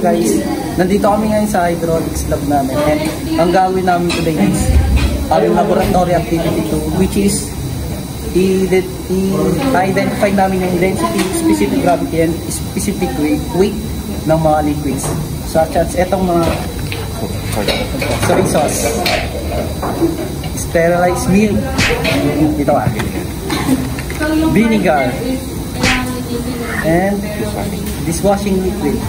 guys, nandito kami ngayon sa hydraulics lab namin, and ang gagawin namin today is aming laboratory activity 2, which is i-identify namin yung density, specific gravity, and specific weight ng mga liquids, such as etong mga soy sauce, sterilized milk, ito vinegar, and dishwashing liquid,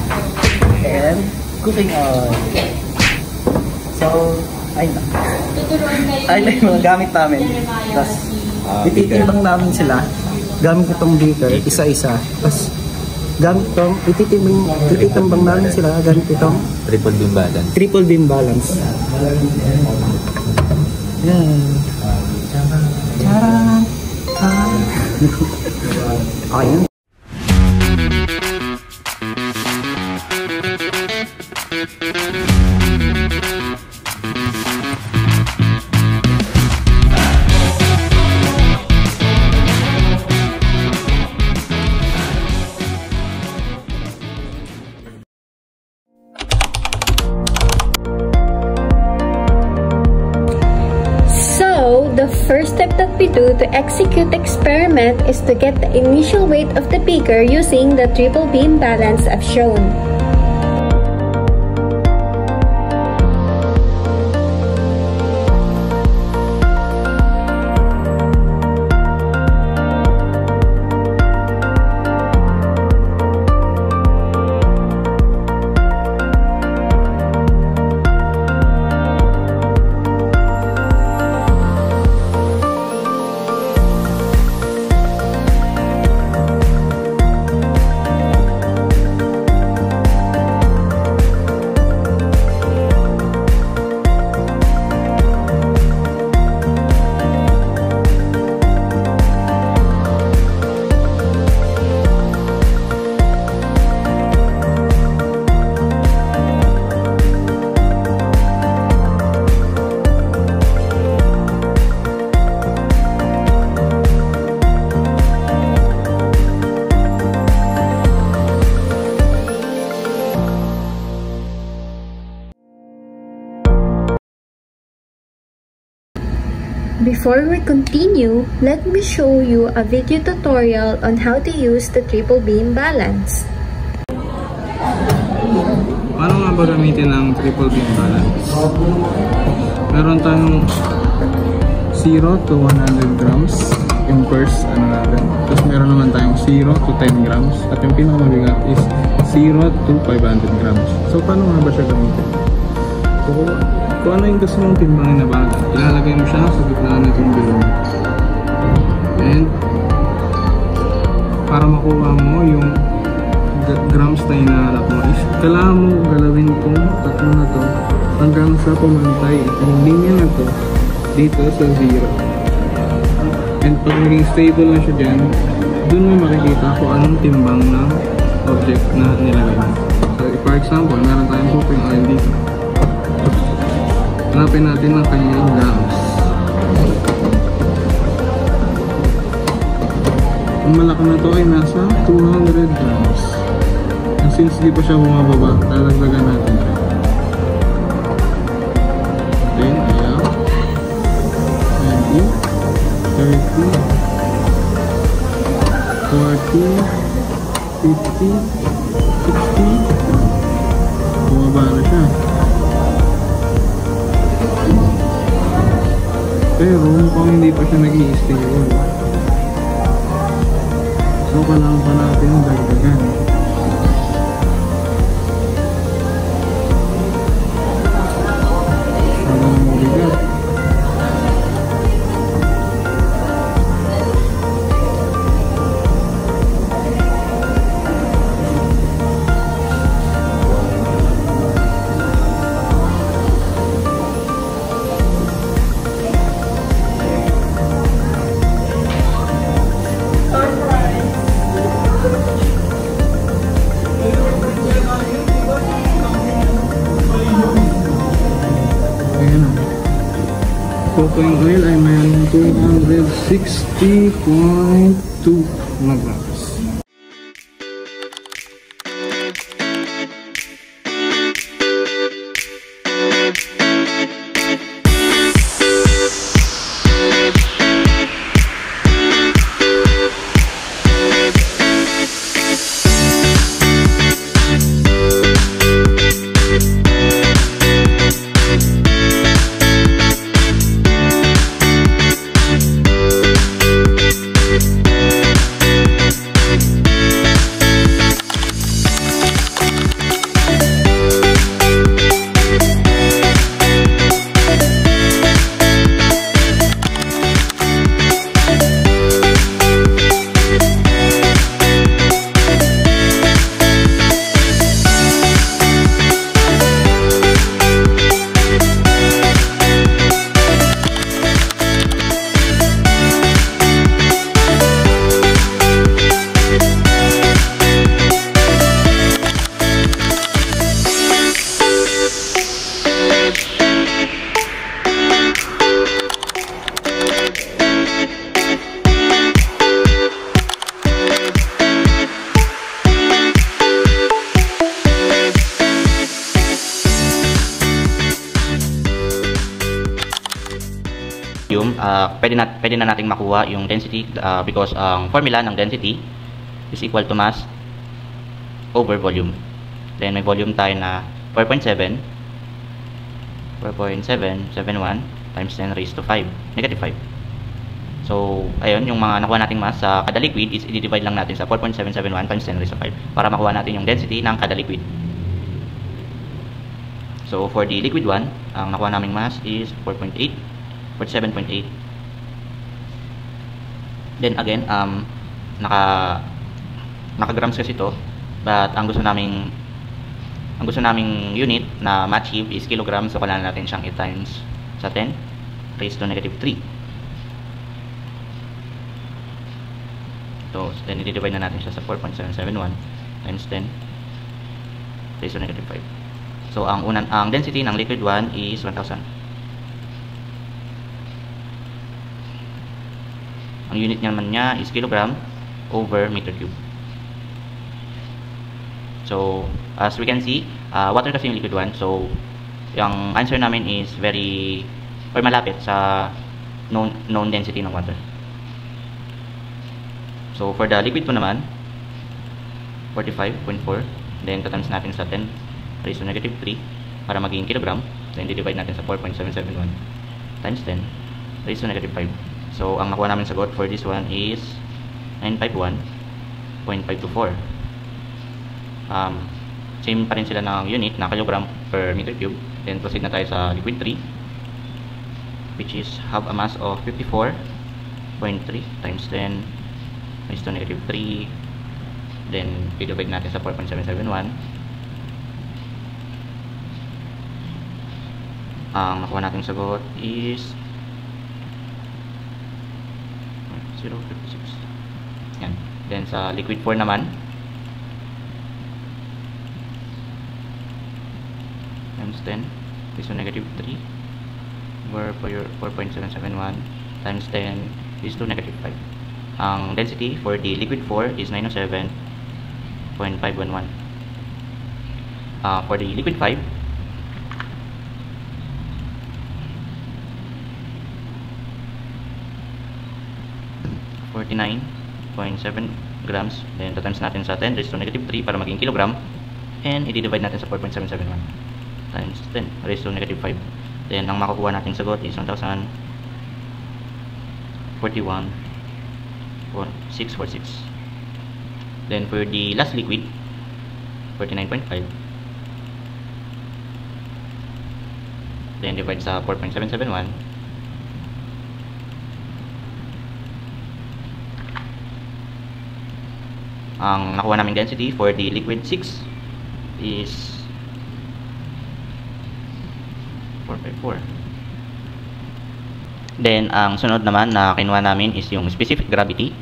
and cooking oil. So, ayun na yung mga gamit namin. Tapos, ititimbang namin sila gamit itong beaker, isa-isa. Tapos, gamit itong, ititimbang namin sila gamit itong triple beam balance. Yan. Charan! Okay yan. The first step that we do to execute the experiment is to get the initial weight of the beaker using the triple beam balance as shown. Before we continue, let me show you a video tutorial on how to use the triple beam balance. Paano nga ba gamitin ang triple beam balance? Meron tayong 0 to 100 grams yung first natin. Tapos meron naman tayong 0 to 10 grams. At yung pinakamabigat is 0 to 500 grams. So paano nga ba siya gamitin? So, kung ano yung gusto mong timbangin na bagay, ilalagay mo siya sa gitna nitong bilog. And para makuha mo yung grams na hinahanap mo is kailangan mo galawin itong tatlo na to hanggang sa pumantay yung linya na to dito sa 0. And pag naging stable na siya dyan, dun mo makikita kung anong timbang ng object na nilagay mo. So for example, meron tayong cooking oil dito. Hanapin natin ang kanyang grams. Ang malaki na to ay nasa 200 grams. And since di pa siya bumababa, talagdagan natin siya. Then, ayan. 20, 30, 40, 50, 60. Bumaba na siya. Pero mukhang hindi pa siya nag-i-stable. So kailangan pa natin dagdagan. Hanggang mabigat. Cooking oil ay mayroon 260.2 na grams. volume, pwede na nating makuha yung density because ang formula ng density is equal to mass over volume. Then may volume tayo na 4.771 times 10 raised to 5, negative 5. So, ayun, yung mga nakuha nating mass sa kada liquid is i-divide lang natin sa 4.771 times 10 raised to 5 para makuha natin yung density ng kada liquid. So, for the liquid 1, ang nakuha naming mass is 47.8. Then again, naka-grams kasi ito, but ang gusto naming unit na ma-achieve is kilogram, so kailangan natin siyang i-times sa 10 raised to negative 3. So, then i-divide na natin siya sa 4.771 times 10 raised to negative 5. So, ang density ng liquid 1 is 1,000. Ang unit naman niya is kilogram over meter cube. So, as we can see, water kasi yung liquid 1. So, yung answer namin is malapit sa known density ng water. So, for the liquid 2 naman, 45.4. Then, tatimes natin sa 10 raised to negative 3 para maging kilogram. Then, divide natin sa 4.771 times 10 raised to negative 5. So, ang nakuha namin sagot for this one is 951.524. Same pa rin sila ng unit na kilogram per meter cube. Then, proceed na tayo sa liquid 3, which is have a mass of 54.3 times 10 raised to negative 3. Then, i-divide natin sa 4.771. Ang nakuha natin sagot is 0.56. Yan. Then, sa liquid 4 naman, times 10 raised to negative 3 over 4.771 times 10 raised to negative 5. Ang density for the liquid 4 is 907.511. For the liquid 5, $49.7 grams. Then, times natin sa 10 raised to negative 3 para maging kilogram. And, i-divide natin sa 4.771 times 10 raised to negative 5. Then, ang makukuha natin sagot is 1,041.646. Then, for the last liquid, 49.5. Then, divide sa 4.771. Ang nakuha naming density for the liquid 6 is 454. Then, ang sunod naman na kinuha namin is yung specific gravity.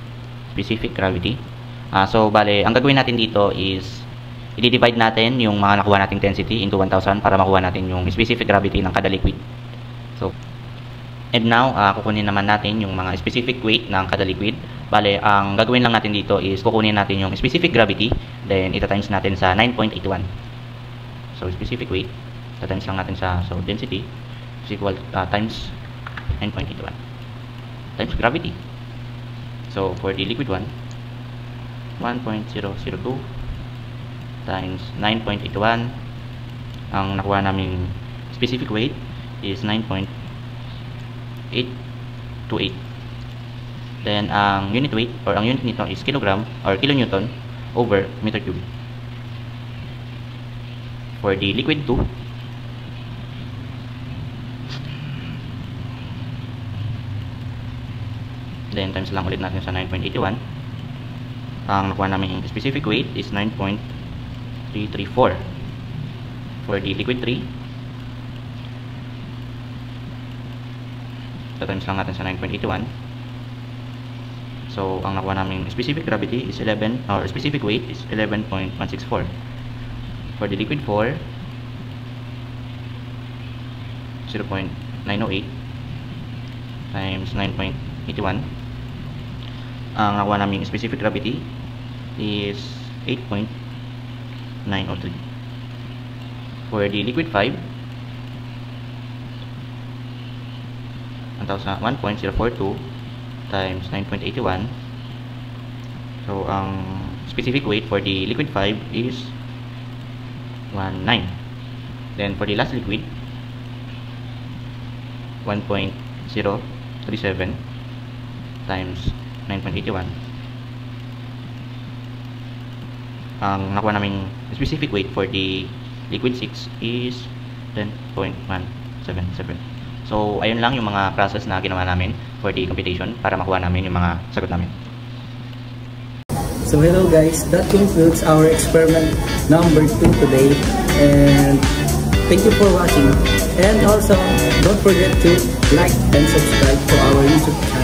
So, bale, ang gagawin natin dito is i-divide natin yung mga nakuha nating density into 1,000 para makuha natin yung specific gravity ng kada liquid. So, and now, kukunin naman natin yung mga specific weight ng kada liquid. Bale, ang gagawin lang natin dito is kukunin natin yung specific gravity, then ita-times natin sa 9.81. So, specific weight, ita-times lang natin sa, so, density is equal times 9.81 times gravity. So, for the liquid 1, 1.002 times 9.81. Ang nakuha naming specific weight is 9.828. Then, ang unit weight or ang unit nito is kilogram or kilonewton over meter cube. For the liquid 2, then times lang ulit natin sa 9.81. Ang nakuha namin specific weight is 9.334. For the liquid 3, so times lang natin sa 9.81. So, ang nakuha namin specific gravity is 11, or specific weight is 11.164. For the liquid 4, 0.908 times 9.81. Ang nakuha namin specific gravity is 8.903. For the liquid 5, 1.042 times 9.81. So, ang specific weight for the liquid 5 is 19. Then, for the last liquid, 1.037 times 9.81. Ang nakuha naming specific weight for the liquid 6 is 10.177. So, ayun lang yung mga process na ginawa namin for the computation para makuha namin yung mga sagot namin. So hello guys, that concludes our experiment number 2 today, and thank you for watching. And also, don't forget to like and subscribe to our YouTube channel.